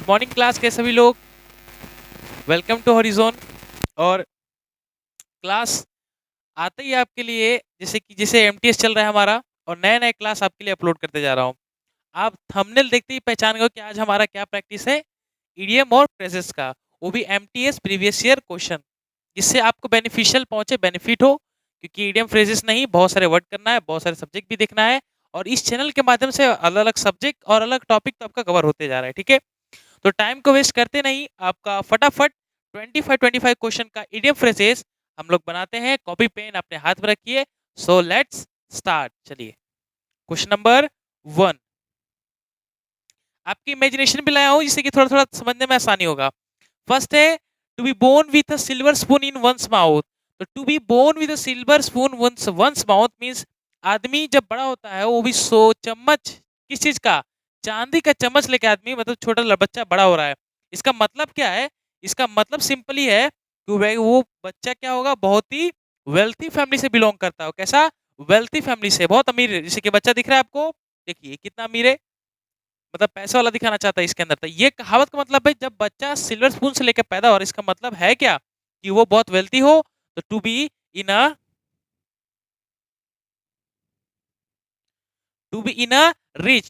Good morning class के सभी लोग। Welcome to Horizon. और क्लास आते ही आपके लिए जैसे एमटीएस चल रहा है हमारा, और नए नए क्लास आपके लिए अपलोड करते जा रहा हूँ। आप थंबनेल देखते ही पहचान गए कि आज हमारा क्या प्रैक्टिस है, ईडीएम और फ्रेजेस का, वो भी एमटीएस प्रीवियस ईयर क्वेश्चन, जिससे आपको बेनिफिशियल पहुंचे, बेनिफिट हो। क्योंकि ईडीएम फ्रेजेस नहीं, बहुत सारे वर्ड करना है, बहुत सारे सब्जेक्ट भी देखना है, और इस चैनल के माध्यम से अलग अलग सब्जेक्ट और अलग टॉपिक तो आपका कवर होते जा रहा है। ठीक है, तो टाइम को वेस्ट करते नहीं, आपका फटाफट 25 क्वेश्चन का ईडीएम फ्रेजेस हम लोग बनाते हैं। कॉपी पेन अपने हाथ में रखिए। So let's start. चलिए, क्वेश्चन नंबर 1 आपकी इमेजिनेशन भी लाया हूं, जिससे कि थोड़ा थोड़ा समझने में आसानी होगा। फर्स्ट है, to be born with a silver spoon in one's mouth. तो to be born with a silver spoon one's mouth means आदमी जब बड़ा होता है वो भी सो चम्मच, किस चीज का, चांदी का चम्मच लेके आदमी, मतलब छोटा बच्चा बड़ा हो रहा है। इसका मतलब क्या है? इसका मतलब सिंपली है कि वो बच्चा क्या होगा, बहुत ही वेल्थी फैमिली से बिलोंग करता हो। कैसा? वेल्थी फैमिली से, बहुत अमीर। जैसे कि बच्चा दिख रहा है आपको, देखिए कितना अमीर है, मतलब पैसा वाला दिखाना चाहता है इसके अंदर। तो ये कहावत का मतलब है, जब बच्चा सिल्वर स्पून से लेकर पैदा हो, और इसका मतलब है क्या, कि वो बहुत वेल्थी हो। तो in a to be in a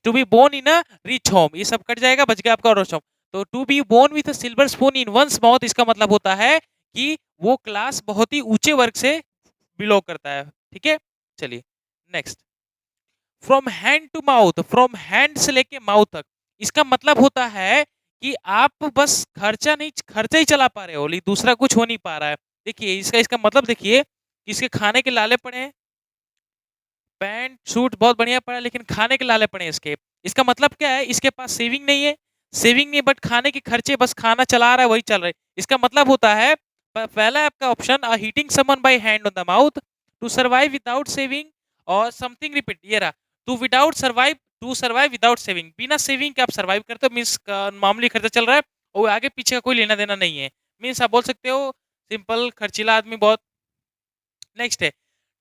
to be born in a rich home, ये सब कट जाएगा, बच गया आपका रिच होम। तो to be born with silver spoon in one's mouth, इसका मतलब होता है कि वो क्लास बहुत ही ऊंचे वर्ग से बिलोंग करता है। ठीक है, चलिए next. From hand to mouth, from hand से लेके माउथ तक, इसका मतलब होता है कि आप बस खर्चा ही चला पा रहे हो, लेकिन दूसरा कुछ हो नहीं पा रहा है। देखिए इसका इसका मतलब देखिए, इसके खाने के लाले पड़े हैं, पैंट सूट बहुत बढ़िया पड़ा है, लेकिन खाने के लाले पड़े हैं इसके। इसका मतलब क्या है? इसके पास सेविंग नहीं है, सेविंग नहीं, बट खाने के खर्चे, बस खाना चला रहा है, वही चल रहा है। इसका मतलब होता है, पहला आपका option, heating summon by hand on the mouth, to survive without saving, और समथिंग रिपीट, ये रहा, टू सर्वाइव विदाउट सेविंग, बिना सेविंग के आप सर्वाइव करते हो, मीन्स मामूली खर्चा चल रहा है, और आगे पीछे का कोई लेना देना नहीं है। मीन्स आप बोल सकते हो सिंपल खर्चीला आदमी बहुत। नेक्स्ट है,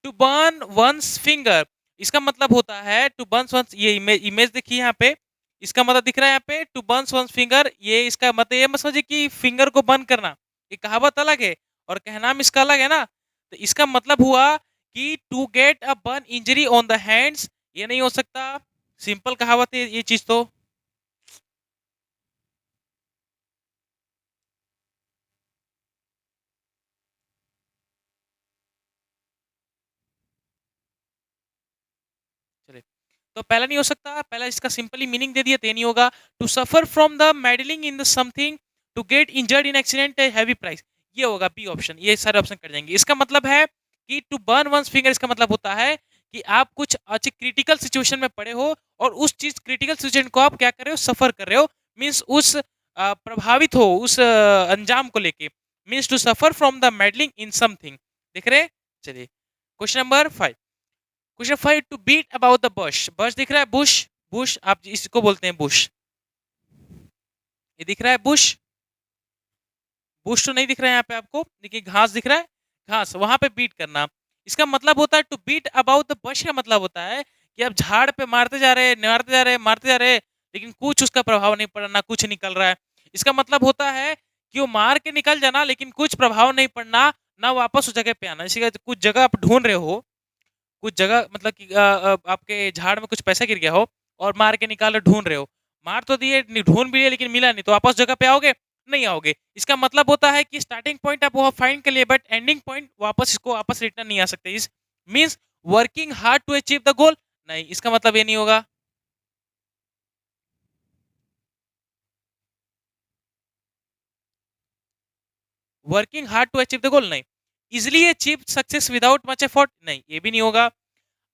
टू बर्न वंस फिंगर, इसका मतलब होता है टू बर्न वंस, ये इमेज देखिए यहाँ पे, इसका मतलब दिख रहा है यहाँ पे, टू बर्न वंस फिंगर, ये इसका मतलब ये मत समझिए कि फिंगर को बर्न करना, ये कहावत अलग है और कहनाम इसका अलग है ना। तो इसका मतलब हुआ कि to get a burn injury on the hands, ये नहीं हो सकता, सिंपल कहावत है ये चीज तो। चलिए, तो पहला नहीं हो सकता, पहला इसका सिंपली मीनिंग दे दिया, तो ये नहीं होगा। To suffer from the meddling in the something, to get injured in accident heavy price, ये होगा बी ऑप्शन, ये सारे ऑप्शन कर जाएंगे। इसका मतलब है कि टू बर्न वंस फिंगर, इसका मतलब होता है कि आप कुछ अच्छी क्रिटिकल सिचुएशन में पड़े हो, और उस चीज क्रिटिकल सिचुएशन को आप क्या कर रहे हो, सफर कर रहे हो, मीन्स उस प्रभावित हो उस अंजाम को लेके, means to suffer from the meddling in something. देख रहे हैं? चलिए, question number 5। Question 5, to beat about the bush, bush दिख रहा है, बुश, बुश आप इसको बोलते हैं बुश, ये दिख रहा है बुश, बुश तो नहीं दिख रहा है यहाँ पे आपको, देखिए घास दिख रहा है, घास, वहां पे बीट करना। इसका मतलब होता है to beat about the bush, का मतलब होता है कि आप झाड़ पे मारते जा रहे हैं, मारते जा रहे हैं, मारते जा रहे हैं, लेकिन कुछ उसका प्रभाव नहीं पड़ा, ना कुछ निकल रहा है। इसका मतलब होता है कि वो मार के निकल जाना, लेकिन कुछ प्रभाव नहीं पड़ना, ना वापस उस जगह पे आना। इसी का कुछ जगह आप ढूंढ रहे हो, कुछ जगह मतलब कि आपके झाड़ में कुछ पैसा गिर गया हो, और मार के निकाल ढूंढ रहे हो, मार तो दिए, ढूंढ भी लिए, लेकिन मिला नहीं, तो वापस जगह पे आओगे? नहीं आओगे। इसका मतलब होता है कि स्टार्टिंग पॉइंट आप वो फाइंड कर लिए, बट एंडिंग पॉइंट वापस इसको वापस रिटर्न नहीं आ सकते। इस means working hard to achieve the goal, नहीं, इसका मतलब ये नहीं होगा। Working hard to achieve the goal, नहीं। Easily achieve success without much effort, नहीं, ये भी नहीं होगा।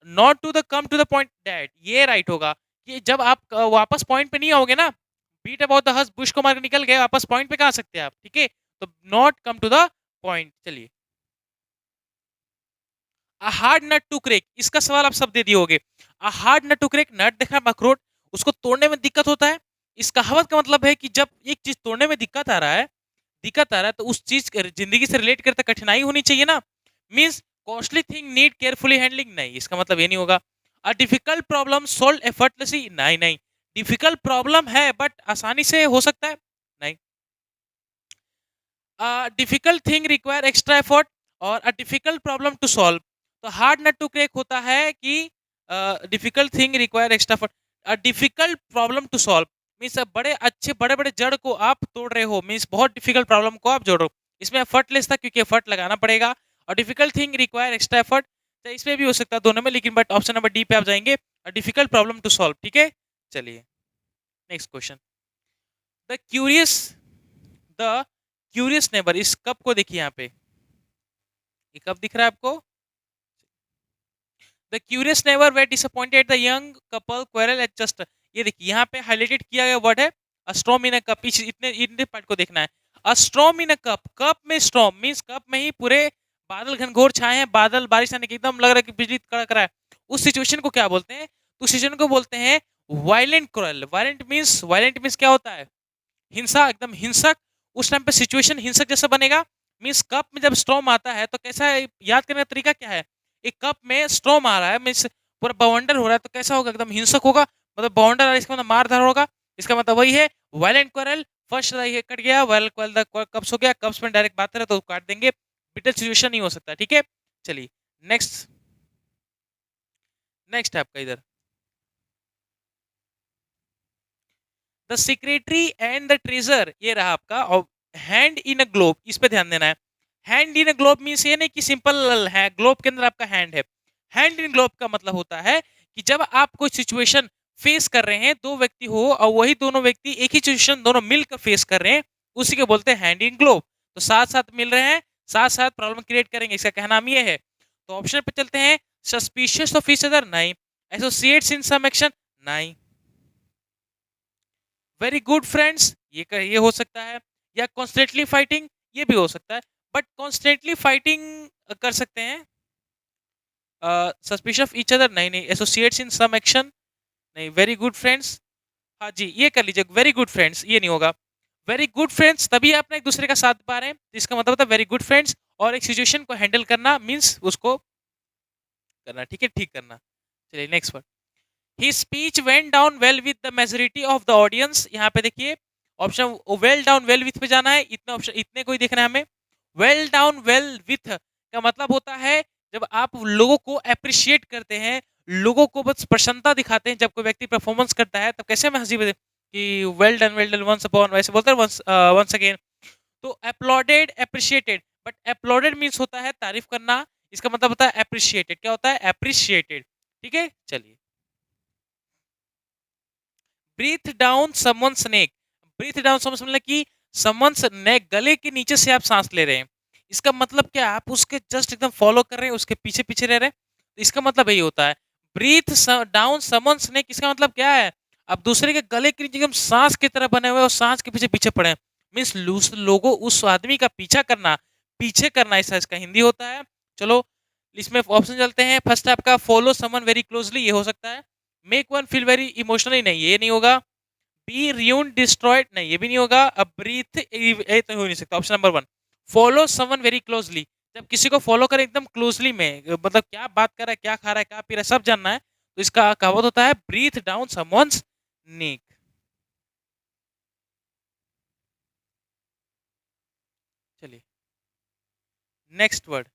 Not to the come to the point that, ये राइट होगा, कि जब आप वापस पॉइंट पे नहीं आओगे ना, beat about the bush, bush को मार के निकल गए, वापस पॉइंट पे कहाँ आ सकते हैं आप? ठीक है, तो not come to the point. चलिए, a hard nut to crack, इसका सवाल आप सब दे दिए होगे। A hard nut to crack, nut देखा है अखरोट, उसको तोड़ने में दिक्कत होता है। इस कहावत का मतलब है कि जब एक चीज तोड़ने में दिक्कत आ रहा है, तो उस चीज जिंदगी से रिलेट करते कठिनाई होनी चाहिए ना। Means costly thing need carefully handling, नहीं, इसका मतलब ये नहीं होगा। अ डिफिकल्ट प्रॉब्लम सोल्व एफर्टलेसली, नहीं नहीं, डिफिकल्ट प्रॉब्लम है बट आसानी से हो सकता है, difficult thing require extra effort और a difficult problem to solve. तो हार्ड नट टू क्रैक होता है कि difficult thing require extra effort, a difficult problem to solve means बड़े अच्छे बड़े बड़े जड़ को आप तोड़ रहे हो, मीन्स बहुत डिफिकल्ट प्रॉब्लम को आप जोड़ रहे हो। इसमें एफर्ट लेस था क्योंकि एफर्ट लगाना पड़ेगा, और difficult thing require extra effort, तो इसमें भी हो सकता है दोनों में, लेकिन बट ऑप्शन नंबर डी पे आप जाएंगे, डिफिकल्ट प्रॉब्लम टू सॉल्व। ठीक है, चलिए next question. The curious the curious neighbour, इस कप को देखिए यहाँ पे, ये कप दिख रहा है आपको? The curious never way disappointed the young couple quarrel at just, ये देखिए यहाँ पे हाईलाइटेड किया गया वर्ड है स्ट्रॉम इन अ कप, इतने इतने पार्ट को देखना है। अ storm in a cup, cup में स्ट्रॉम मींस कप में ही पूरे बादल घनघोर छाए हैं, बादल बारिश आने के एकदम लग रहा है कि बिजली कड़क रहा है, उस सिचुएशन को क्या बोलते हैं? तो उस सिचुएशन को बोलते हैं वायलेंट क्वेरल। वायलेंट मींस क्या होता है? हिंसा, एकदम हिंसक। उस टाइम पे सिचुएशन हिंसक जैसा बनेगा। मींस कप में जब स्टॉर्म आता है तो कैसा है, याद करने का तरीका क्या है? एक कप में स्टॉर्म आ रहा है, मींस पूरा बवंडर हो रहा है, तो कैसा होगा? एकदम हिंसक होगा, मतलब बवंडर आ रहा है, इसका मतलब मारधार होगा। इसका मतलब वही है वायलेंट क्वारल। फर्स्ट ये कट गया, वायलेंट क्वारल द कप्स हो गया, कप्स में डायरेक्ट बात है तो काट देंगे, बिटर सिचुएशन नहीं हो सकता। ठीक है, चलिए नेक्स्ट, नेक्स्ट है आपका इधर, the secretary and the treasure, ये रहा आपका। और हैंड इन अ ग्लोब, इस पे ध्यान देना है। Hand in a globe means ये नहीं कि सिंपल है ग्लोब के अंदर आपका हैंड है। हैंड इन ग्लोब का मतलब होता है कि जब आप कोई सिचुएशन फेस कर रहे हैं, दो व्यक्ति हो और वही दोनों व्यक्ति एक ही सिचुएशन दोनों मिलकर फेस कर रहे हैं, उसी को बोलते हैं हैंड इन ग्लोब। तो साथ साथ मिल रहे हैं, साथ साथ प्रॉब्लम क्रिएट करेंगे, इसका कहना हम ये है। तो ऑप्शन पे चलते हैं, सस्पिशियस ऑफ ईच अदर, नहीं। एसोसिएट्स इन सम एक्शन, नहीं। वेरी गुड फ्रेंड्स, ये हो सकता है, या कॉन्स्टेंटली फाइटिंग, ये भी हो सकता है। बट कॉन्स्टेंटली फाइटिंग कर सकते हैं, सस्पिशियस ऑफ ईच अदर नहीं, नहीं। एसोसिएट्स इन सम एक्शन, नहीं। वेरी गुड फ्रेंड्स, हाँ जी ये कर लीजिए। वेरी गुड फ्रेंड्स ये नहीं होगा। वेरी गुड फ्रेंड्स तभी आप ना एक दूसरे का साथ पा रहे हैं, इसका मतलब होता है वेरी गुड फ्रेंड्स। और एक सिचुएशन को हैंडल करना मीन्स उसको करना, ठीक है, ठीक करना। चलिए next word, His speech went down well with the majority of the audience। यहाँ पे देखिए option well down well with पे जाना है, इतने ऑप्शन इतने कोई देखना है हमें। वेल डाउन वेल विथ का मतलब होता है जब आप लोगों को अप्रिशिएट करते हैं, लोगों को बस प्रसन्नता दिखाते हैं, जब कोई व्यक्ति परफॉर्मेंस करता है तब कैसे हमें हंसी बजे कि वेल डन वंस अपॉन, वैसे बोलते हैं वंस अगेन। तो uploaded appreciated, but uploaded means होता है तारीफ करना, इसका मतलब होता है अप्रिशिएटेड। क्या होता है? अप्रिशिएटेड। ठीक है, चलिए ब्रीथ डाउन समवन्स नेक, ब्रीथ डाउन समवन्स मतलब कि समवन्स नेक, गले के नीचे से आप सांस ले रहे हैं। इसका मतलब क्या? आप उसके जस्ट एकदम फॉलो कर रहे हैं, उसके पीछे पीछे रह रहे हैं, तो इसका मतलब यही होता है ब्रीथ डाउन समवन्स नेक। इसका मतलब क्या है? आप दूसरे के गले के नीचे एकदम सांस की तरह बने हुए और सांस के पीछे पीछे पड़े हैं, मीन्स लोगों उस आदमी का पीछा करना, पीछे करना, ऐसा इसका हिंदी होता है। चलो इसमें ऑप्शन चलते हैं। फर्स्ट आपका फॉलो समवन वेरी क्लोजली, ये हो सकता है। Make one feel very emotionally, नहीं ये नहीं होगा। बी रियून डिस्ट्रॉयड, नहीं ये भी नहीं होगा। अब ब्रीथ, ये तो हो नहीं सकता। Option number one, follow someone very closely, जब किसी को फॉलो करें एकदम क्लोजली में, मतलब क्या बात कर रहा है, क्या खा रहा है, क्या पी रहा है, सब जानना है, तो इसका कहावत होता है ब्रीथ डाउन समवन्स नेक। चलिए नेक्स्ट वर्ड,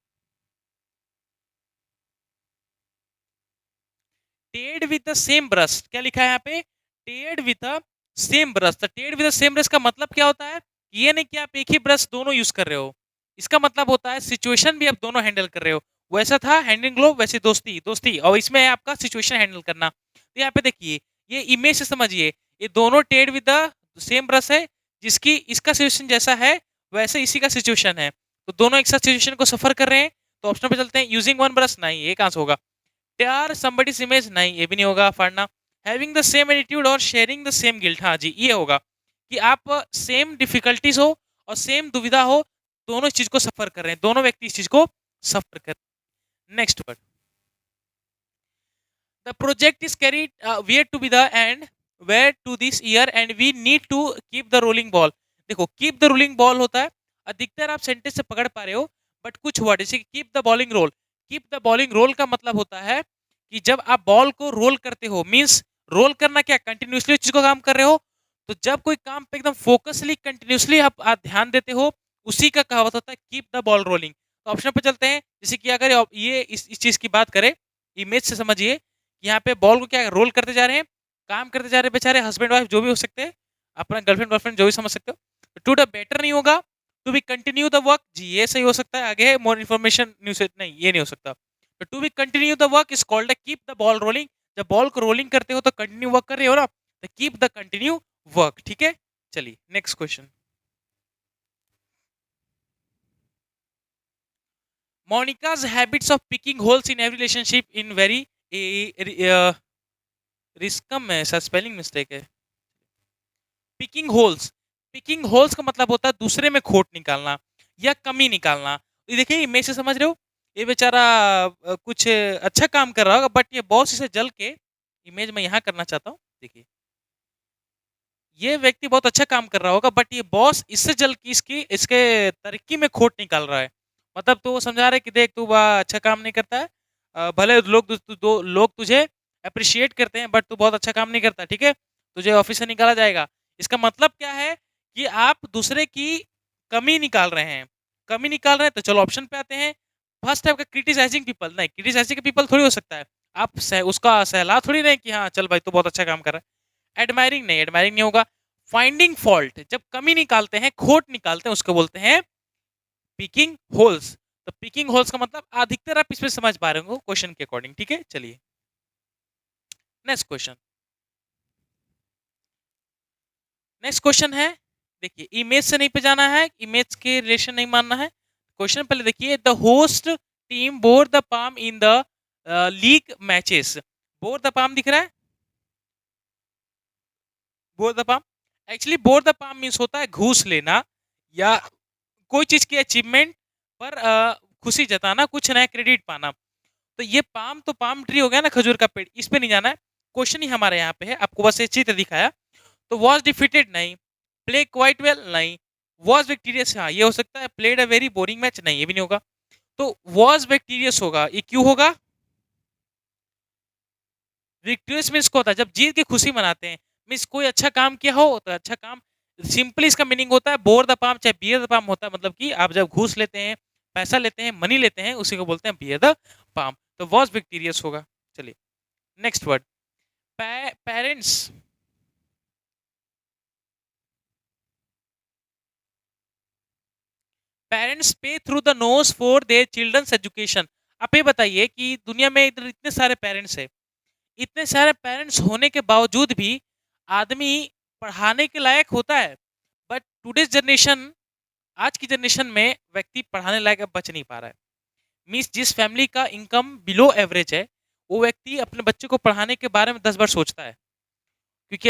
टेड विद द सेम ब्रश, क्या लिखा है यहाँ पे? टेड विद द सेम ब्रश। तो टेड विद द सेम ब्रश का मतलब क्या होता है? ये नहीं कि आप एक ही ब्रश दोनों यूज कर रहे हो, इसका मतलब होता है सिचुएशन भी आप दोनों हैंडल कर रहे हो। वैसा था हैंड इन ग्लोव, वैसे दोस्ती दोस्ती, और इसमें है आपका सिचुएशन हैंडल करना। तो यहाँ पे देखिए, ये इमेज से समझिए, ये दोनों Ted with the same brush है, जिसकी इसका सिचुएशन जैसा है वैसे इसी का सिचुएशन है, तो दोनों एक साथ सिचुएशन को सफर कर रहे हैं। तो ऑप्शन पे चलते हैं, यूजिंग वन ब्रश, नहीं ये कहां से होगा। टेयर समबडीज इमेज, नहीं ये भी नहीं होगा। फाड़ना, हैविंग द सेम एटीट्यूड और शेयरिंग द सेम गिल्ट, हाँ जी ये होगा कि आप सेम डिफिकल्टीज हो और सेम दुविधा हो, दोनों इस चीज को सफर कर रहे हैं, दोनों व्यक्ति इस चीज को सफर कर रहे हैं। Next word, the project is carried where to be the end where to this year end we need to keep the rolling ball. देखो कीप द रोलिंग बॉल होता है, अधिकतर आप सेंटेंस से पकड़ पा रहे हो, बट कुछ वर्ड जैसे keep the bowling roll, keep the bowling roll का मतलब होता है कि जब आप बॉल को रोल करते हो, मींस रोल करना क्या, कंटिन्यूसली चीज को काम कर रहे हो। तो जब कोई काम पे एकदम फोकसली कंटिन्यूसली आप ध्यान देते हो, उसी का कहावत होता है कीप द बॉल रोलिंग। तो ऑप्शन पे चलते हैं, जैसे कि अगर ये इस चीज की बात करें, इमेज से समझिए कि यहाँ पे बॉल को क्या रोल करते जा रहे हैं, काम करते जा रहे हैं बेचारे हस्बैंड वाइफ जो भी हो सकते हैं, अपना गर्लफ्रेंड वर्लफ्रेंड जो भी समझ सकते हो। टू द बेटर नहीं होगा, to be continue the work, जी ये सही हो सकता है, आगे है मोर इन्फॉर्मेशन न्यूज, नहीं ये नहीं हो सकता। तो to be continue the work is called keep the ball rolling. जब बॉल को रोलिंग करते हो तो कंटिन्यू वर्क कर रहे हो ना, तो कीप द कंटिन्यू वर्क, ठीक है। चलिए next question. Monica's habits of picking holes in every relationship in very रिस्कम है, ऐसा स्पेलिंग मिस्टेक है। पिकिंग होल्स, पिकिंग होल्स का मतलब होता है दूसरे में खोट निकालना या कमी निकालना। ये देखिए इमेज से समझ रहे हो, ये बेचारा कुछ अच्छा काम कर रहा होगा, बट ये बॉस इसे जल के, इमेज में यहाँ करना चाहता हूँ, देखिए ये व्यक्ति बहुत अच्छा काम कर रहा होगा, बट ये बॉस इससे जल के इसकी इसके तरक्की में खोट निकाल रहा है। मतलब तो वो समझा रहा है कि देख तू अच्छा काम नहीं करता है, भले लोग तुझे अप्रिशिएट करते हैं, बट तू बहुत अच्छा काम नहीं करता, ठीक है, तुझे ऑफिस से निकाला जाएगा। इसका मतलब क्या है कि आप दूसरे की कमी निकाल रहे हैं, कमी निकाल रहे हैं। तो चलो ऑप्शन पे आते हैं। फर्स्ट टाइप का क्रिटिसाइजिंग पीपल, नहीं क्रिटिसाइजिंग पीपल थोड़ी हो सकता है, आप उसका सहला थोड़ी रहे कि हाँ चल भाई तू बहुत अच्छा काम कर रहा है। एडमायरिंग नहीं, एडमायरिंग नहीं होगा। फाइंडिंग फॉल्ट, जब कमी निकालते हैं, खोट निकालते हैं, उसको बोलते हैं पिकिंग होल्स। तो पिकिंग होल्स का मतलब अधिकतर आप इसमें समझ पा रहे हो क्वेश्चन के अकॉर्डिंग, ठीक है। चलिए नेक्स्ट क्वेश्चन। नेक्स्ट क्वेश्चन है, देखिए इमेज से नहीं पे जाना है, इमेज के रिलेशन नहीं मानना है। क्वेश्चन पहले देखिए, the host team bore the palm in the league matches. Bore the palm दिख रहा है, bore the palm, actually bore the palm means होता है घूस लेना या कोई चीज की अचीवमेंट पर खुशी जताना, कुछ नया क्रेडिट पाना। तो ये पाम तो पाम ट्री हो गया ना, खजूर का पेड़, इस पे नहीं जाना है। क्वेश्चन ही हमारे यहाँ पे है, आपको बस ये चित्र दिखाया। तो वॉज डिफीटेड नहीं, प्ले क्वाइट वेल नहीं, वॉज विक्टीरियस, हाँ ये हो सकता है, played a very boring match, नहीं ये भी नहीं होगा। तो वॉज विक्टीरियस होगा, ये क्यों होगा? विक्टोरियस मीन्स को होता है जब जीत की खुशी मनाते हैं, मीन्स कोई अच्छा काम किया हो तो अच्छा काम। सिंपली इसका मीनिंग होता है बोर द पाम, चाहे बियर द पाम होता है, मतलब कि आप जब घूस लेते हैं, पैसा लेते हैं, मनी लेते हैं, उसी को बोलते हैं बियर द पाम। तो वॉज विक्टीरियस होगा। चलिए next word, parents, parents pay through the nose for their children's education. आप ये बताइए कि दुनिया में इधर इतने सारे पेरेंट्स है, इतने सारे पेरेंट्स होने के बावजूद भी आदमी पढ़ाने के लायक होता है, बट टुडेज जनरेशन, आज की जनरेशन में व्यक्ति पढ़ाने लायक अब बच नहीं पा रहा है। मीन्स जिस फैमिली का इनकम बिलो एवरेज है, वो व्यक्ति अपने बच्चे को पढ़ाने के बारे में 10 बार सोचता है, क्योंकि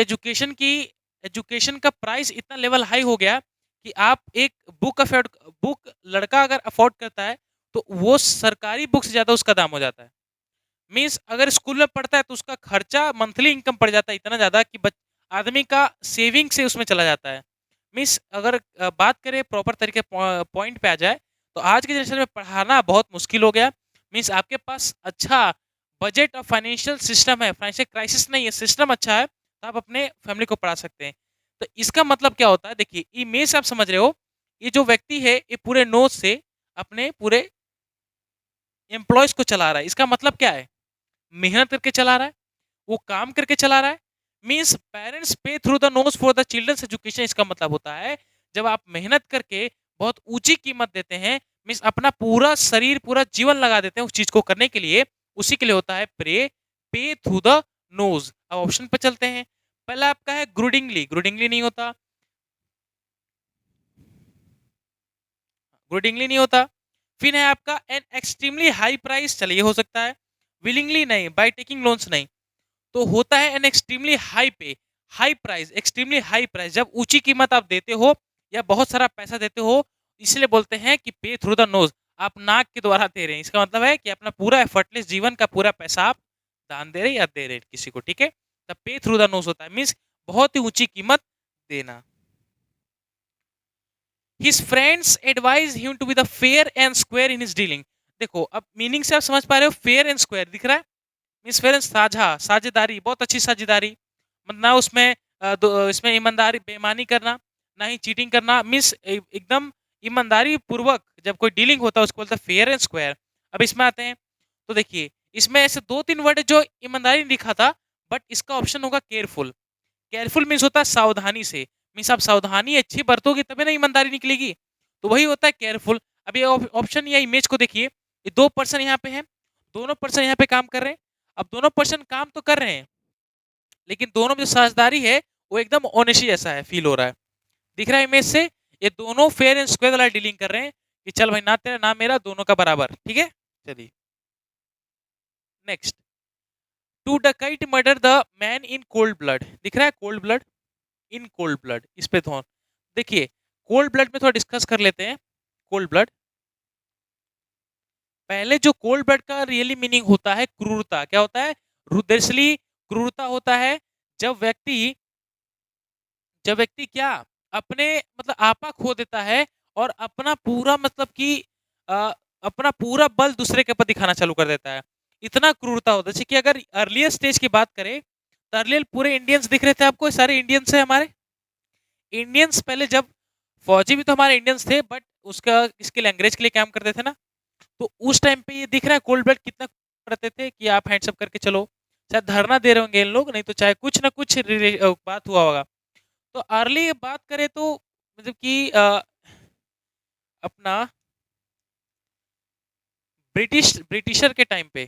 एजुकेशन का प्राइस इतना लेवल हाई हो गया कि आप एक बुक लड़का अगर अफोर्ड करता है तो वो सरकारी बुक से ज़्यादा उसका दाम हो जाता है। मीन्स अगर स्कूल में पढ़ता है तो उसका खर्चा मंथली इनकम पड़ जाता है इतना ज़्यादा कि आदमी का सेविंग से उसमें चला जाता है। मीन्स अगर बात करें प्रॉपर तरीके पॉइंट पे आ जाए, तो आज के जनरेशन में पढ़ाना बहुत मुश्किल हो गया। मीन्स आपके पास अच्छा बजट और फाइनेंशियल सिस्टम है, फाइनेंशियल क्राइसिस नहीं है, सिस्टम अच्छा है, तो आप अपने फैमिली को पढ़ा सकते हैं। तो इसका मतलब क्या होता है, देखिए इमेज से आप समझ रहे हो, ये जो व्यक्ति है ये पूरे नोज से अपने पूरे एम्प्लॉयज को चला रहा है। इसका मतलब क्या है, मेहनत करके चला रहा है, वो काम करके चला रहा है। Means parents pay through the nose for the children's education. इसका मतलब होता है जब आप मेहनत करके बहुत ऊंची कीमत देते हैं, मीन्स अपना पूरा शरीर पूरा जीवन लगा देते हैं उस चीज को करने के लिए, उसी के लिए होता है पे थ्रू द नोज। अब ऑप्शन पे चलते हैं। पहला आपका है ग्रूडिंगली, ग्रूडिंगली नहीं होता, ग्रूडिंगली नहीं होता। फिर है आपका एन एक्सट्रीमली हाई प्राइस, चलिए हो सकता है। विलिंगली नहीं, बाय टेकिंग लोन्स नहीं। तो होता है एन एक्सट्रीमली हाई पे, high price, extremely high price, जब ऊंची कीमत आप देते हो या बहुत सारा पैसा देते हो, इसलिए बोलते हैं कि पे थ्रू द नोज, आप नाक के द्वारा दे रहे हैं। इसका मतलब है कि अपना पूरा एफर्टलेस जीवन का पूरा पैसा आप दान दे रहे हैं या दे रहे हैं किसी को, ठीक है। तब पे थ्रू द नोज होता है, मीन्स बहुत ही ऊंची कीमत देना। His friends advise him to be the fair and square in his dealing. देखो अब मीनिंग से आप समझ पा रहे हो, फेयर एंड स्क्वायर दिख रहा है, मीन्स फेयर एंड साझा, साझेदारी, बहुत अच्छी साझेदारी, मतलब ना उसमें इसमें ईमानदारी बेईमानी करना, ना ही चीटिंग करना, मीन्स एकदम ईमानदारी पूर्वक जब कोई डीलिंग होता है उसको बोलते हैं फेयर एंड स्क्वायर। अब इसमें आते हैं, तो देखिए इसमें ऐसे 2-3 वर्ड जो ईमानदारी नहीं लिखा था, बट इसका ऑप्शन होगा केयरफुल। केयरफुल मीन्स होता है सावधानी से, मीन्स आप सावधानी अच्छी बरतोगे तभी ना ईमानदारी निकलेगी, तो वही होता है केयरफुल। अब ये ऑप्शन या इमेज को देखिए, ये 2 पर्सन यहाँ पे हैं, दोनों पर्सन यहाँ पे काम कर रहे हैं। अब दोनों पर्सन काम तो कर रहे हैं, लेकिन दोनों में जो साझेदारी है वो एकदम ऑनेस्टी जैसा है, फील हो रहा है। दिख रहा है इमेज से, ये दोनों फेयर एंड स्क्वायर वाला डीलिंग कर रहे हैं कि चल भाई ना तेरा ना मेरा, दोनों का बराबर, ठीक है। चलिए next, to dacoit murder the man in cold blood. दिख रहा है cold blood, in cold blood, इस पे थोड़ा देखिए, कोल्ड ब्लड में थोड़ा डिस्कस कर लेते हैं। कोल्ड ब्लड, पहले जो कोल्ड ब्लड का रियली मीनिंग होता है क्रूरता, क्या होता है, रुद्रशली क्रूरता होता है। जब व्यक्ति जब व्यक्ति क्या अपने मतलब आपा खो देता है और अपना पूरा मतलब कि अ, अपना पूरा बल दूसरे के ऊपर दिखाना चालू कर देता है, इतना क्रूरता होता है। जैसे कि अगर अर्लियर स्टेज की बात करें तो अर्लियर पूरे इंडियंस दिख रहे थे आपको, सारे इंडियंस है हमारे इंडियंस। पहले जब फौजी भी तो हमारे इंडियंस थे, बट उसका इसके लिए अंग्रेज के लिए काम करते थे ना, तो उस टाइम पे ये दिख रहा है कोल्ड ब्लड कितना करते थे कि आप हैंड्सअप करके चलो, शायद धरना दे रहे होंगे इन लोग, नहीं तो चाहे कुछ ना कुछ बात हुआ होगा। तो अर्ली बात करें तो मतलब कि अपना ब्रिटिशर के टाइम पे,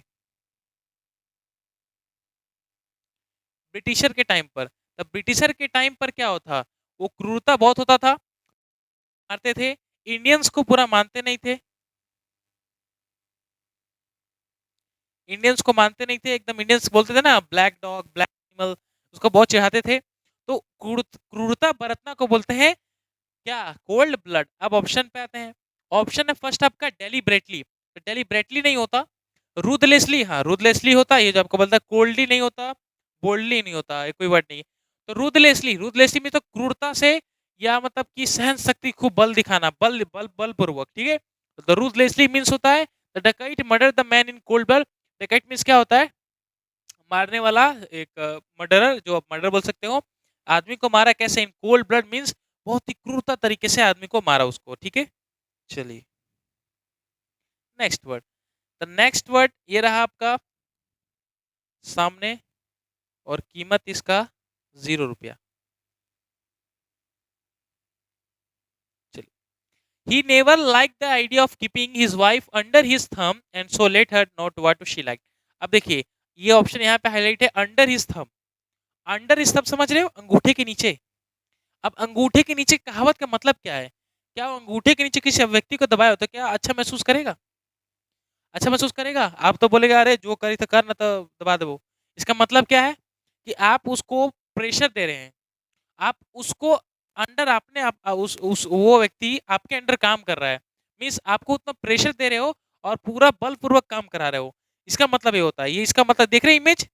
ब्रिटिशर के टाइम पर, तब ब्रिटिशर के टाइम पर क्या होता, वो क्रूरता बहुत होता था, मारते थे, इंडियंस को पूरा मानते नहीं थे, इंडियंस को मानते नहीं थे एकदम, इंडियंस बोलते थे ना ब्लैक डॉग ब्लैक एनिमल, उसको बहुत चिढ़ाते थे। तो क्रूरता बरतना को बोलते हैं क्या, कोल्ड ब्लड। अब ऑप्शन पे आते हैं, ऑप्शन है फर्स्ट आपका डेलिब्रेटली, तो डेलिब्रेटली नहीं होता, रूथलेसली, हाँ रूथलेसली होता है, ये जो आपको बोलता है कोल्डली नहीं होता, बोल्डली नहीं होता, ये कोई वर्ड नहीं है। तो रूथलेसली, रूथलेसली में तो क्रूरता से या मतलब कि सहन शक्ति खूब बल दिखाना, बल बल बलपूर्वक, ठीक है। तो रूथलेसली मीन्स होता है the Duckett murder the man in cold blood. Duckett means क्या होता है, मारने वाला, एक मर्डरर, जो आप मर्डर बोल सकते हो, आदमी को मारा कैसे, इन कोल्ड ब्लड मीन्स बहुत ही क्रूरता तरीके से आदमी को मारा उसको, ठीक है। चलिए next word, the next word ये रहा आपका सामने, और कीमत इसका 0 रुपया। चलिए, he never liked the idea of keeping his wife under his thumb and so let her not what she liked। अब देखिए ये ऑप्शन यहाँ पे हाईलाइट है, under his thumb. Under his thumb समझ रहे हो, अंगूठे के नीचे। अब अंगूठे के नीचे कहावत का मतलब क्या है, क्या वो अंगूठे के नीचे किसी व्यक्ति को दबाया हो तो क्या अच्छा महसूस करेगा, अच्छा महसूस करेगा, आप तो बोलेगा अरे जो करी तो कर ना तो दबा दो। इसका मतलब क्या है कि आप उसको प्रेशर दे रहे हैं, आप उसको अंडर, आपने उस वो व्यक्ति आपके अंडर काम कर रहा है, मीन्स आपको उतना प्रेशर दे रहे हो और पूरा बलपूर्वक काम करा रहे हो। इसका मतलब ये होता है, ये इसका मतलब देख रहे हैं इमेज,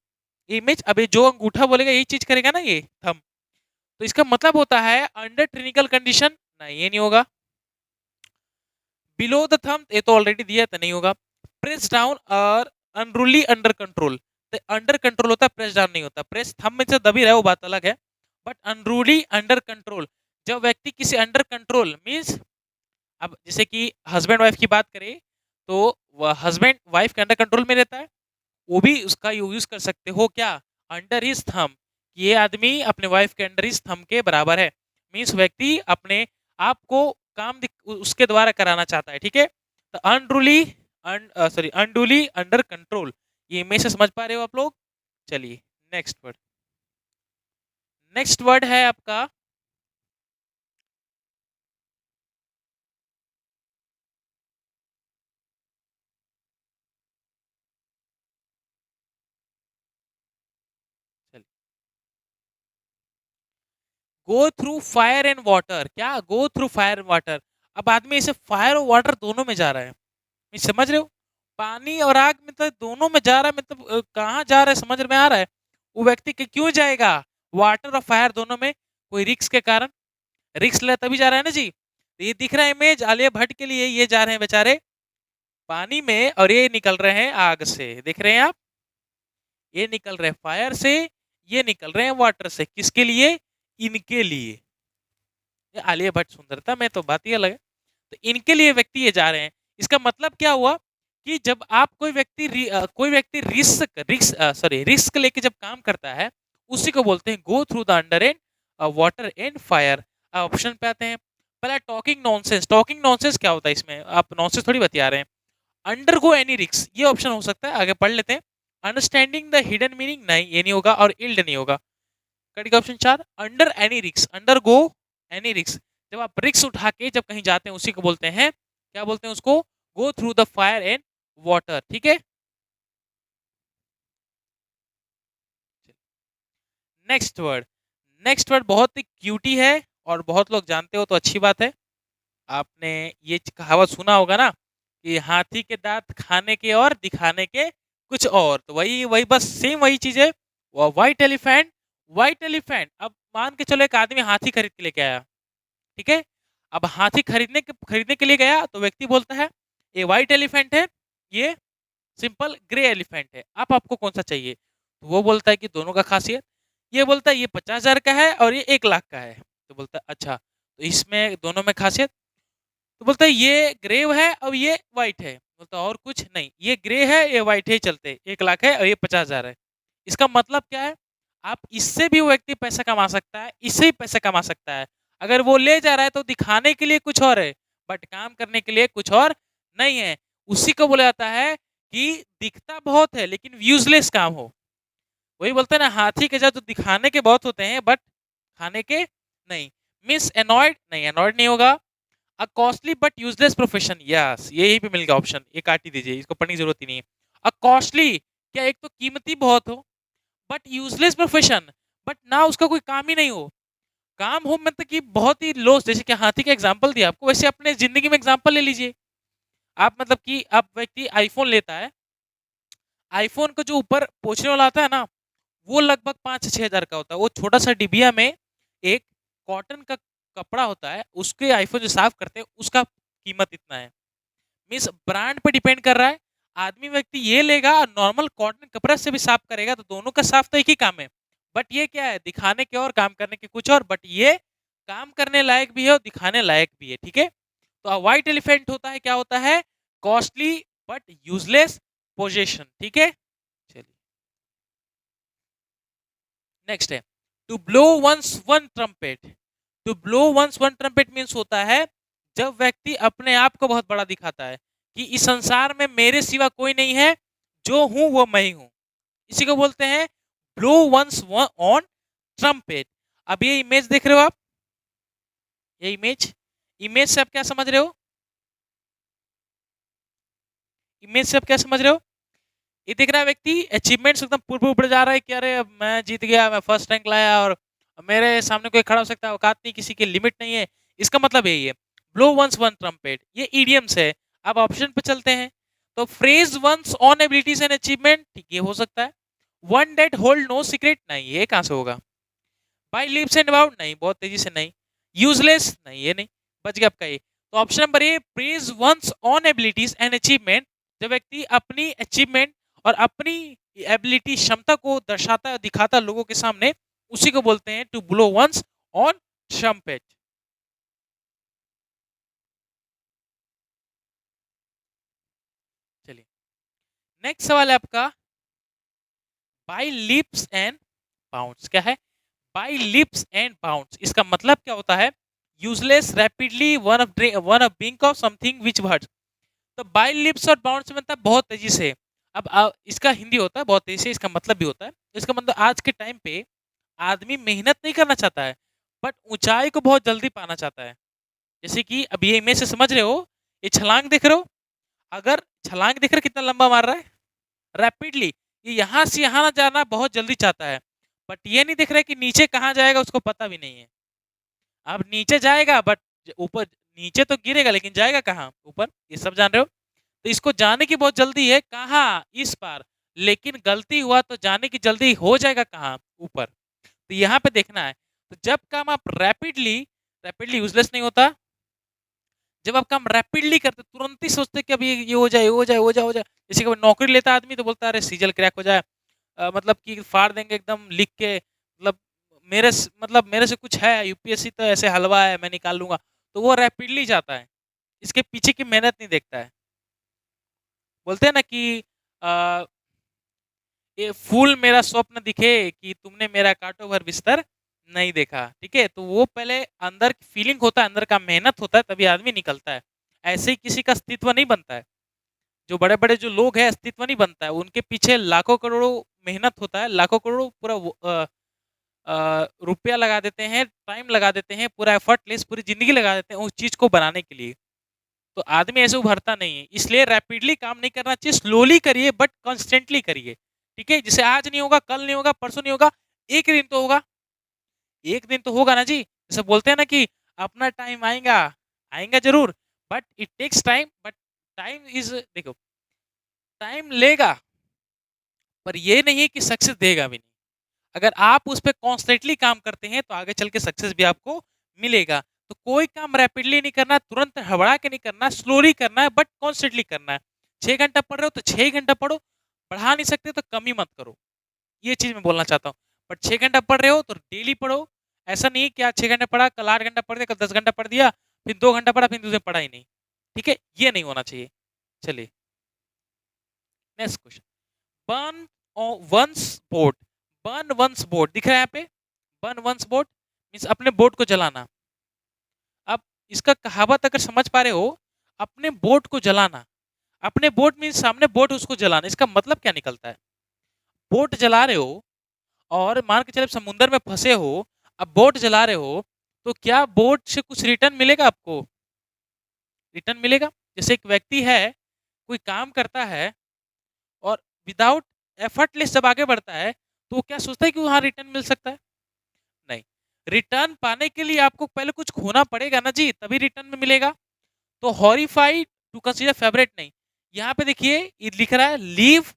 इमेज। अब ये जो अंगूठा बोलेगा यही चीज करेगा ना, ये थंब, तो इसका मतलब होता है अंडर ट्रिनिकल कंडीशन, नहीं ये नहीं होगा। बिलो द थंब, ये तो ऑलरेडी दिया तो नहीं होगा। प्रेस डाउन और अनरूली अंडर कंट्रोल, तो अंडर कंट्रोल होता है, प्रेस डाउन नहीं होता। प्रेस थंब में से दबी रहा है वो बात अलग है, बट अनरूली अंडर कंट्रोल, जब व्यक्ति किसी अंडर कंट्रोल मीन्स, अब जैसे कि हस्बैंड वाइफ की बात करें तो वह हस्बैंड वाइफ के अंडर कंट्रोल में रहता है, वो भी उसका यूज कर सकते हो क्या, अंडर हिज थंब, ये आदमी अपने वाइफ के अंडर हिज थंब के बराबर है, मीन्स व्यक्ति अपने आप को काम उसके द्वारा कराना चाहता है, ठीक है। तो अनरूली सॉरी अनडूली अंडर कंट्रोल, ये इमेज से समझ पा रहे हो आप लोग। चलिए नेक्स्ट वर्ड, नेक्स्ट वर्ड है आपका go through fire and water. क्या, go through fire and water. अब आदमी इसे फायर और वाटर दोनों में जा रहा है, मैं समझ रहे हो, पानी और आग में तो दोनों में जा रहा है, मतलब कहाँ जा रहा है समझ में आ रहा है। वो व्यक्ति के क्यों जाएगा वाटर और फायर दोनों में, कोई रिक्स के कारण, रिक्स ले तभी जा रहा है ना जी। तो ये दिख रहा है इमेज, आलिया भट्ट के लिए ये जा रहे हैं बेचारे पानी में और ये निकल रहे हैं आग से, देख रहे हैं आप, ये निकल रहे हैं फायर से, ये निकल रहे हैं वाटर से, किसके लिए, इनके लिए। ये आलिया भट्ट सुंदरता में तो बात ही अलग है। तो इनके लिए व्यक्ति ये जा रहे हैं। इसका मतलब क्या हुआ कि जब आप कोई व्यक्ति रिस्क लेके जब काम करता है, उसी को बोलते हैं go through the under and water and fire. Option पे आते हैं। पहला टॉकिंग नॉनसेंस। टॉकिंग नॉनसेंस क्या होता है इसमें? आप नॉनसेंस थोड़ी बतिया रहे हैं। अंडरगो एनी रिस्क, ये ऑप्शन हो सकता है, आगे पढ़ लेते हैं। अंडरस्टैंडिंग द हिडन मीनिंग, नहीं ये नहीं होगा, और इल्ड नहीं होगा। Correct option 4 under any risk. Undergo any risk, जब आप रिस्क उठा के जब कहीं जाते हैं उसी को बोलते हैं, क्या बोलते हैं उसको? Go through the fire and water. ठीक है, नेक्स्ट वर्ड। नेक्स्ट वर्ड बहुत ही क्यूटी है और बहुत लोग जानते हो तो अच्छी बात है। आपने ये कहावत सुना होगा ना कि हाथी के दांत खाने के और दिखाने के कुछ और, तो वही वही बस सेम वही चीज है। White elephant. व्हाइट एलिफेंट, अब मान के चलो एक आदमी हाथी खरीद के लेके आया, ठीक है। अब हाथी खरीदने के लिए गया तो व्यक्ति बोलता है ये व्हाइट एलिफेंट है, ये सिंपल ग्रे एलिफेंट है, आपको कौन सा चाहिए? तो वो बोलता है कि दोनों का खासियत। ये बोलता है ये 50,000 का है और ये 1 लाख का है। तो बोलता है अच्छा, तो इसमें दोनों में खासियत? तो बोलता है ये ग्रे है और ये व्हाइट है। बोलता है और कुछ नहीं, ये ग्रे है ये व्हाइट है, चलते 1 लाख है और ये 50,000 है। इसका मतलब क्या है? आप इससे भी वो व्यक्ति पैसा कमा सकता है, इससे भी पैसा कमा सकता है। अगर वो ले जा रहा है तो दिखाने के लिए कुछ और है, बट काम करने के लिए कुछ और नहीं है। उसी को बोला जाता है कि दिखता बहुत है लेकिन यूजलेस काम हो। वही बोलते हैं ना, हाथी के जादू दिखाने के बहुत होते हैं बट खाने के नहीं। मिस एनॉयड, नहीं एनॉयड नहीं होगा। A costly but useless profession, yes यही पे मिल गया ऑप्शन, ये काट ही दीजिए, इसको पढ़ने की जरूरत ही नहीं है। अ कॉस्टली, क्या एक तो कीमती बहुत हो, बट यूजलेस प्रोफेशन, बट ना उसका कोई काम ही नहीं हो। काम हो मतलब कि बहुत ही लॉस, जैसे कि हाथी का एग्जांपल दिया आपको, वैसे अपने जिंदगी में एग्जांपल ले लीजिए। आप मतलब कि आप व्यक्ति आईफोन लेता है, आईफोन का जो ऊपर पोछने वाला आता है ना, वो लगभग 5 से 6 हज़ार का होता है। वो छोटा सा डिबिया में एक कॉटन का कपड़ा होता है, उसके आईफोन जो साफ करते हैं उसका कीमत इतना है। मीन्स ब्रांड पे डिपेंड कर रहा है। आदमी व्यक्ति ये लेगा और नॉर्मल कॉटन कपड़ा से भी साफ करेगा तो दोनों का साफ तो एक ही काम है। बट ये क्या है, दिखाने के और काम करने के कुछ और, बट ये काम करने लायक भी है और दिखाने लायक भी है। ठीक है, तो व्हाइट एलिफेंट होता है, क्या होता है? Costly but useless possession. ठीक है, चलिए नेक्स्ट है to blow one's own trumpet. To blow one's own trumpet means होता है जब व्यक्ति अपने आप को बहुत बड़ा दिखाता है कि इस संसार में मेरे सिवा कोई नहीं है, जो हूं वो मैं ही हूं। इसी को बोलते हैं ब्लो वंस ऑन ट्रम्पेट। अब ये इमेज देख रहे हो आप, ये इमेज, इमेज से आप क्या समझ रहे हो? इमेज से आप क्या समझ रहे हो? ये देख रहा है व्यक्ति अचीवमेंट्स एकदम पूरे ऊपर जा रहा है कि अरे मैं जीत गया, मैं फर्स्ट रैंक लाया और मेरे सामने कोई खड़ा हो सकता है, औकात नहीं, किसी की लिमिट नहीं है। इसका मतलब यही है ब्लो वंस वन ट्रम्पेट, ये इडियम्स है। अब ऑप्शन पे चलते हैं, तो praise one's own abilities and achievement, ठीक ये हो सकता है। One that hold no secret, नहीं ये कहां से होगा। बाय लीप्स एंड बाउंड, नहीं बहुत तेजी से नहीं। यूजलेस, नहीं ये नहीं, बच गया आपका ये। तो option number A praise one's own abilities and achievement, जब व्यक्ति अपनी अचीवमेंट और अपनी एबिलिटी क्षमता को दर्शाता है, दिखाता है लोगों के सामने, उसी को बोलते हैं to blow one's own trumpet. चलिए नेक्स्ट सवाल है आपका, बाय लिप्स एंड बाउंड्स क्या है? बाय लिप्स एंड बाउंड्स, इसका मतलब क्या होता है? Useless rapidly one of being of something which words. तो बाय लिप्स और बाउंड्स में मतलब बहुत तेजी से। अब इसका हिंदी होता है बहुत तेजी से, इसका मतलब भी होता है। इसका मतलब आज के टाइम पे आदमी मेहनत नहीं करना चाहता है, बट ऊंचाई को बहुत जल्दी पाना चाहता है। जैसे कि अब ये इमेज से समझ रहे हो, ये छलांग देख रहे हो, अगर छलांग देख रहे हो कितना लंबा मार रहा है रैपिडली, ये यहाँ से यहाँ ना जाना बहुत जल्दी चाहता है, बट ये नहीं देख रहा है कि नीचे कहाँ जाएगा उसको पता भी नहीं है। अब नीचे जाएगा बट ऊपर, नीचे तो गिरेगा लेकिन जाएगा कहाँ? ऊपर, ये सब जान रहे हो। तो इसको जाने की बहुत जल्दी है, कहाँ? इस पार। लेकिन गलती हुआ तो जाने की जल्दी हो जाएगा कहाँ? ऊपर। तो यहाँ पे देखना है, तो जब काम आप रैपिडली, रैपिडली यूजलेस नहीं होता, जब आप काम रैपिडली करते तुरंत ही सोचते कि अभी ये हो जाए, हो जाए, हो जाए, हो जाए। जैसे कि नौकरी लेता आदमी तो बोलता है अरे सीजल क्रैक हो जाए, मतलब कि फाड़ देंगे एकदम लिख के, मतलब मतलब मेरे से कुछ है, यूपीएससी तो ऐसे हलवा है मैं निकाल लूंगा, तो वो रैपिडली जाता है। इसके पीछे की मेहनत नहीं देखता है। बोलते हैं ना कि अ, ये फूल मेरा स्वप्न दिखे कि तुमने मेरा कांटों भर बिस्तर नहीं देखा, ठीक है? तो वो पहले अंदर फीलिंग होता है, अंदर का मेहनत होता है, तभी आदमी निकलता है। ऐसे ही किसी का अस्तित्व नहीं बनता है। जो बड़े-बड़े जो लोग हैं अस्तित्व नहीं बनता है, उनके पीछे लाखों करोड़ों मेहनत होता है, लाखों करोड़ों पूरा रुपया लगा देते हैं, टाइम लगा देते हैं, पूरा एफर्टलेस पूरी ज़िंदगी लगा देते हैं उस चीज़ को बनाने के लिए। तो आदमी ऐसे उभरता नहीं है, इसलिए रैपिडली काम नहीं करना चाहिए, स्लोली करिए बट कंस्टेंटली करिए, ठीक है? जैसे आज नहीं होगा, कल नहीं होगा, परसों नहीं होगा, एक दिन तो होगा, एक दिन तो होगा ना जी। जैसे बोलते हैं ना कि अपना टाइम आएगा, आएगा ज़रूर, but it takes time, but time is देखो, टाइम लेगा, पर ये नहीं है कि सक्सेस देगा भी नहीं। अगर आप उस पे कॉन्स्टेंटली काम करते हैं तो आगे चल के सक्सेस भी आपको मिलेगा। तो कोई काम रैपिडली नहीं करना, तुरंत हड़बड़ा के नहीं करना, स्लोली करना है बट कॉन्स्टेंटली करना है। 6 घंटा पढ़ रहे हो तो 6 घंटा पढ़ो, पढ़ा नहीं सकते तो कम ही मत करो। ये चीज़ मैं बोलना चाहता हूँ। बट 6 घंटा पढ़ रहे हो तो डेली पढ़ो। ऐसा नहीं है कि आज 6 घंटा पढ़ा, कल 8 घंटा पढ़ दिया, कल 10 घंटा पढ़ दिया, फिर 2 घंटा पढ़ा, फिर दूसरे पढ़ा ही नहीं। ठीक है? ये नहीं होना चाहिए। चलिए, next question. Burn one's boat, burn one's boat दिख रहा है यहाँ पे? बर्न वंस बोट मीन्स अपने बोट को जलाना। अब इसका कहावत अगर समझ पा रहे हो, अपने बोट को जलाना, अपने बोट मीन्स सामने बोट उसको जलाना, इसका मतलब क्या निकलता है? बोट जला रहे हो और मान के चले समुद्र में फंसे हो, अब बोट जला रहे हो, तो क्या बोट से कुछ रिटर्न मिलेगा आपको? रिटर्न मिलेगा? जैसे एक व्यक्ति है, कोई काम करता है और विदाउट एफर्टलेस जब आगे बढ़ता है, तो वो क्या सोचता है कि वहाँ रिटर्न मिल सकता है? नहीं। रिटर्न पाने के लिए आपको पहले कुछ खोना पड़ेगा ना जी, तभी रिटर्न में मिलेगा। तो हॉरिफाइड टू कंसीडर फेवरेट नहीं। यहाँ पे देखिए ये लिख रहा है leave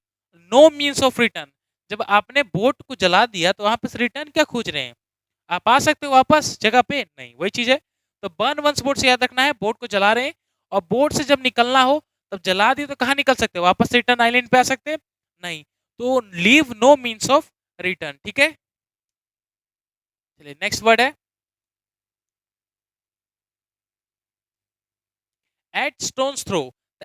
no means of return. जब आपने बोट को जला दिया तो वहां पे से रिटर्न क्या खोज रहे हैं? आप आ सकते हो वापस जगह पे? नहीं, वही चीज है। तो बर्न वंस बोट से याद रखना है, बोट को जला रहे हैं और बोट से जब निकलना हो तब जला दिए तो कहाँ निकल सकते हो? वापस रिटर्न आइलैंड पे आ सकते हैं? नहीं। तो leave no means of return, ठीक है? चलिए नेक्स्ट वर्ड है at stone's throw.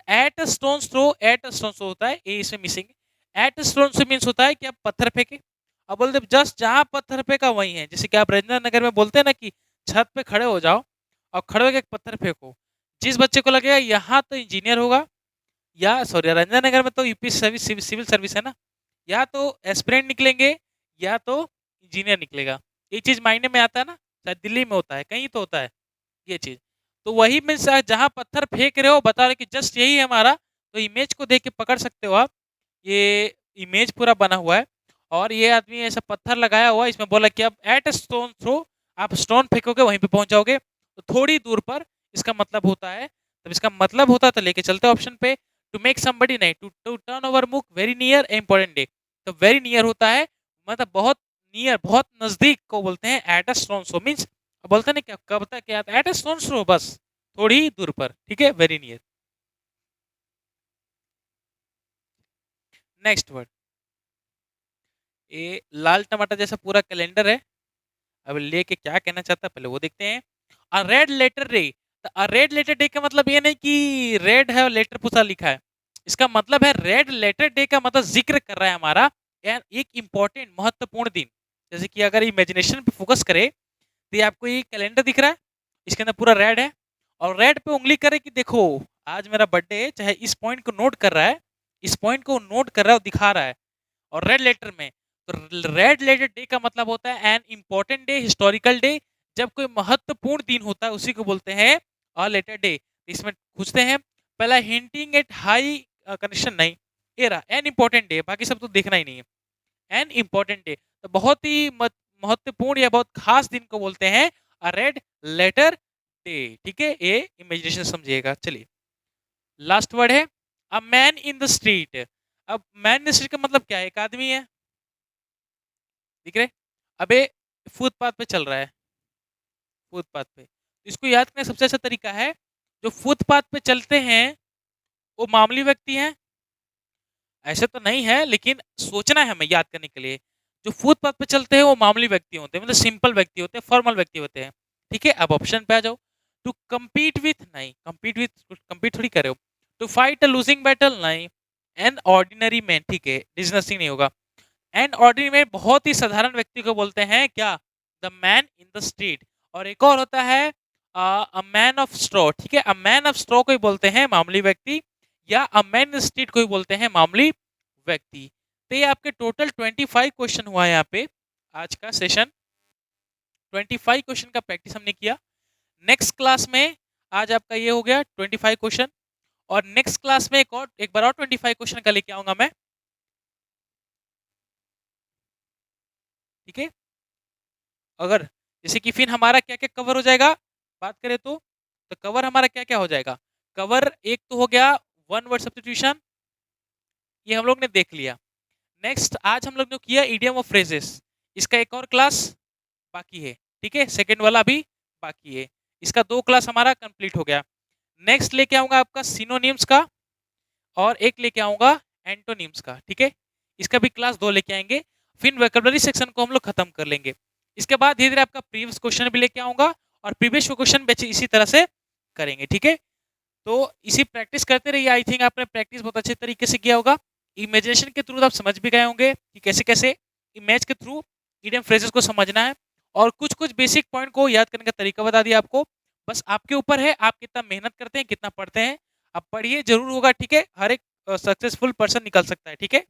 At a stone's throw, at a stone's throw होता है, ए इसमें मिसिंग है। एट स्टोन से मीन्स होता है कि आप पत्थर फेंके। अब बोलते जस्ट जहां पत्थर फेंका वही है। जैसे कि आप रंजना नगर में बोलते हैं ना कि छत पे खड़े हो जाओ और खड़े होकर एक पत्थर फेंको। जिस बच्चे को लगेगा यहाँ तो इंजीनियर होगा, या सॉरी रंजना नगर में तो यूपी सर्विस सिविल सर्विस है ना, या तो एस्पिरेंट निकलेंगे या तो इंजीनियर निकलेगा। ये चीज मायने में आता है ना, शायद दिल्ली में होता है, कहीं तो होता है ये चीज। तो वही मीन्स जहाँ पत्थर फेंक रहे हो बता रहे कि जस्ट यही है हमारा, तो इमेज को देख के पकड़ सकते हो आप। ये इमेज पूरा बना हुआ है और ये आदमी ऐसा पत्थर लगाया हुआ है, इसमें बोला कि अब एट स्टोन थ्रो, आप स्टोन फेंकोगे वहीं पे पहुंच जाओगे, तो थोड़ी दूर पर इसका मतलब होता है। तब इसका मतलब होता है तो लेके चलते ऑप्शन पे। टू मेक समबडी नहीं, टू टू टर्न ओवर मुक वेरी नियर इंपॉर्टेंट डे। तो वेरी नियर होता है मतलब बहुत नियर, बहुत नजदीक को बोलते हैं at a stone throw means, बोलते नहीं क्या कब तक क्या एट अ स्टोन थ्रो, बस थोड़ी ही दूर पर, ठीक है? Very near. नेक्स्ट वर्ड, ये लाल टमाटर जैसा पूरा कैलेंडर है। अब लेके क्या कहना चाहता है पहले वो देखते हैं। अ रेड लेटर डे, अ रेड लेटर डे का मतलब ये नहीं कि रेड है और लेटर पूरा लिखा है। इसका मतलब है रेड लेटर डे का मतलब जिक्र कर रहा है हमारा एक इंपॉर्टेंट महत्वपूर्ण दिन। जैसे कि अगर इमेजिनेशन पे फोकस करे तो ये आपको ये कैलेंडर दिख रहा है, इसके अंदर पूरा रेड है और रेड पे उंगली करे कि देखो आज मेरा बर्थडे है, चाहे इस पॉइंट को नोट कर रहा है, इस पॉइंट को नोट कर रहा है और दिखा रहा है और रेड लेटर में। तो रेड लेटर डे का मतलब होता है an important day, historical day. जब कोई महत्वपूर्ण दिन होता है उसी को बोलते हैं अ लेटर डे। इसमें पूछते हैं पहला हिंटिंग एट हाई कनेक्शन, नहीं ये रहा एन इम्पोर्टेंट डे, बाकी सब तो देखना ही नहीं है। एन इम्पोर्टेंट डे तो बहुत ही महत्वपूर्ण या बहुत खास दिन को बोलते हैं अ रेड लेटर डे, ठीक है? ये इमेजिनेशन समझिएगा। चलिए लास्ट वर्ड है a man in the street. अब मैन इन द स्ट्रीट का मतलब क्या है? एक आदमी है, दिख रहे? अबे फुटपाथ पे चल रहा है, फुटपाथ पे। तो इसको याद करने का सबसे अच्छा तरीका है, जो फुटपाथ पे चलते हैं वो मामूली व्यक्ति हैं? ऐसे तो नहीं है, लेकिन सोचना है हमें याद करने के लिए। जो फुटपाथ पे चलते हैं वो मामूली व्यक्ति होते हैं, मतलब सिंपल व्यक्ति होते हैं, फॉर्मल व्यक्ति होते हैं, ठीक है? अब ऑप्शन पे आ जाओ। टू compete with नहीं, compete थोड़ी कर रहे हो, to fight a losing battle नहीं, एन ऑर्डिनरी मैन, ठीक है, डिसनसिंग नहीं होगा। एन ऑर्डिनरी मैन बहुत ही साधारण व्यक्ति को बोलते हैं क्या, the man in the street. और एक और होता है अ मैन ऑफ स्ट्रॉ, ठीक है, अ मैन ऑफ स्ट्रॉ को ही बोलते हैं मामूली व्यक्ति, या a man in the street को ही बोलते हैं मामूली व्यक्ति। तो ये आपके टोटल 25 क्वेश्चन हुआ है यहाँ पे आज का सेशन, 25 क्वेश्चन का प्रैक्टिस हमने किया। नेक्स्ट क्लास में आज आपका ये हो गया 25 क्वेश्चन, और नेक्स्ट क्लास में एक बार और 25 क्वेश्चन का लेके आऊंगा मैं, ठीक है। अगर जैसे कि फिर हमारा क्या क्या कवर हो जाएगा बात करें तो कवर हमारा क्या क्या हो जाएगा। कवर एक तो हो गया वन वर्ड सब्स्टिट्यूशन, ये हम लोग ने देख लिया। नेक्स्ट आज हम लोग ने किया इडियम ऑफ फ्रेजेस, इसका एक और क्लास बाकी है, ठीक है, सेकंड वाला भी बाकी है, इसका 2 क्लास हमारा कंप्लीट हो गया। नेक्स्ट लेके आऊंगा आपका सिनोनिम्स का, और एक लेके आऊंगा एंटोनिम्स का, ठीक है, इसका भी क्लास 2 लेके आएंगे। फिर वोकैबुलरी सेक्शन को हम लोग खत्म कर लेंगे। इसके बाद धीरे धीरे आपका प्रीवियस क्वेश्चन भी लेके आऊंगा, और प्रीवियस क्वेश्चन भी इसी तरह से करेंगे, ठीक है। तो इसी प्रैक्टिस करते रहिए, आई थिंक आपने प्रैक्टिस बहुत अच्छे तरीके से किया होगा। इमेजिनेशन के थ्रू आप समझ भी गए होंगे कि कैसे कैसे इमेज के थ्रू इडियम फ्रेजेस को समझना है, और कुछ कुछ बेसिक पॉइंट को याद करने का तरीका बता दिया आपको। बस आपके ऊपर है आप कितना मेहनत करते हैं, कितना पढ़ते हैं। आप पढ़िए जरूर होगा, ठीक है, हर एक सक्सेसफुल पर्सन निकल सकता है, ठीक है।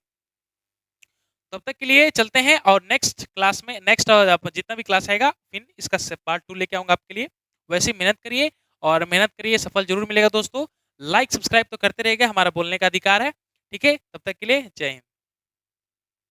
तब तक के लिए चलते हैं, और नेक्स्ट क्लास में नेक्स्ट जितना भी क्लास आएगा फिर इसका पार्ट 2 लेके आऊंगा आपके लिए। वैसे ही मेहनत करिए, और मेहनत करिए सफल जरूर मिलेगा दोस्तों। लाइक सब्सक्राइब तो करते रहिएगा, हमारा बोलने का अधिकार है, ठीक है। तब तक के लिए जय हिंद।